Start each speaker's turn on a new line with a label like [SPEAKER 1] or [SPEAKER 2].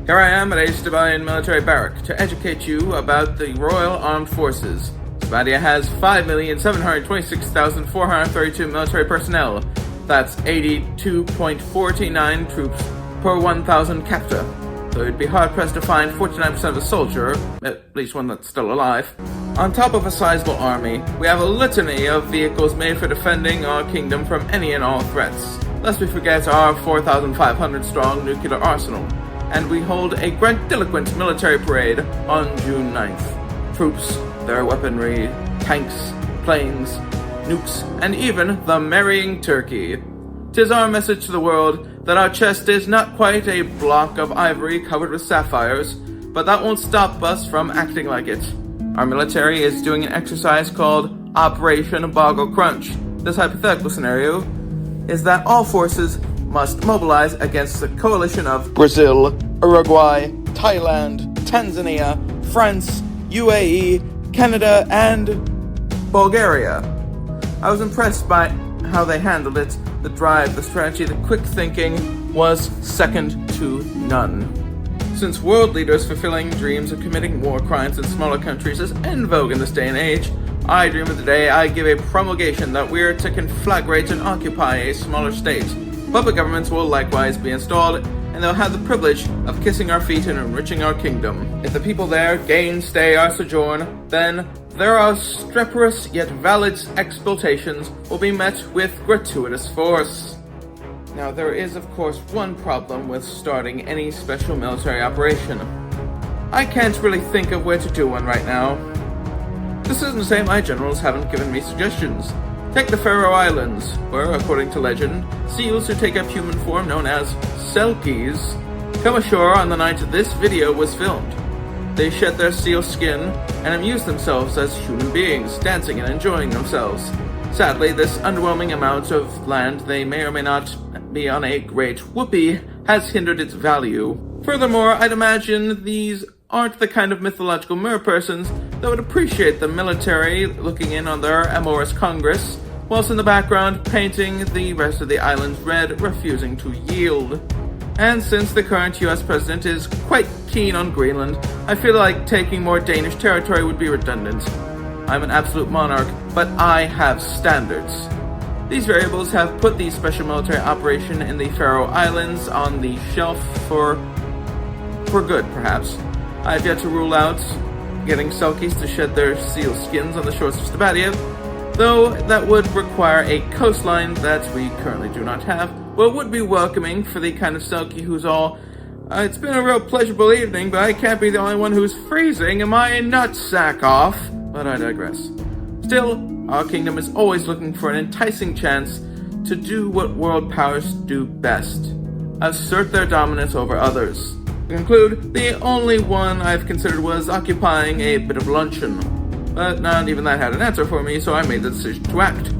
[SPEAKER 1] Here I am at a Stibadian military barrack to educate you about the Royal Armed Forces. Stibadia has 5,726,432 military personnel. That's 82.49 troops per 1,000 capita. So you'd be hard-pressed to find 49% of a soldier, at least one that's still alive. On top of a sizable army, we have a litany of vehicles made for defending our kingdom from any and all threats. Lest we forget our 4,500-strong nuclear arsenal. And we hold a grandiloquent military parade on June 9th. Troops, their weaponry, tanks, planes, nukes, and even the marrying turkey. 'Tis our message to the world that our chest is not quite a block of ivory covered with sapphires, but that won't stop us from acting like it. Our military is doing an exercise called Operation Boggle Crunch. This hypothetical scenario is that all forces must mobilize against a coalition of Brazil, Uruguay, Thailand, Tanzania, France, UAE, Canada, and Bulgaria. I was impressed by how they handled it. The drive, the strategy, the quick thinking was second to none. Since world leaders fulfilling dreams of committing war crimes in smaller countries is en vogue in this day and age, I dream of the day I give a promulgation that we're to conflagrate and occupy a smaller state. Puppet governments will likewise be installed, and they'll have the privilege of kissing our feet and enriching our kingdom. If the people there gainstay our sojourn, then their obstreperous yet valid exploitations will be met with gratuitous force. Now, there is, of course, one problem with starting any special military operation. I can't really think of where to do one right now. This isn't to say my generals haven't given me suggestions. Take the Faroe Islands, where, according to legend, seals who take up human form known as Selkies come ashore on the night this video was filmed. They shed their seal skin and amuse themselves as human beings, dancing and enjoying themselves. Sadly, this underwhelming amount of land they may or may not be on a great whoopee has hindered its value. Furthermore, I'd imagine these aren't the kind of mythological mer-persons that would appreciate the military looking in on their amorous congress, whilst in the background painting the rest of the island red, refusing to yield. And since the current US president is quite keen on Greenland, I feel like taking more Danish territory would be redundant. I'm an absolute monarch, but I have standards. These variables have put the special military operation in the Faroe Islands on the shelf for good, perhaps. I've yet to rule out getting Selkies to shed their seal skins on the shores of Stibadia, though that would require a coastline that we currently do not have. Well, it would be welcoming for the kind of Selkie who's all, it's been a real pleasurable evening, but I can't be the only one who's freezing. Am I a nutsack off? But I digress. Still, our kingdom is always looking for an enticing chance to do what world powers do best: assert their dominance over others. To conclude, the only one I've considered was occupying a bit of luncheon. But not even that had an answer for me, so I made the decision to act.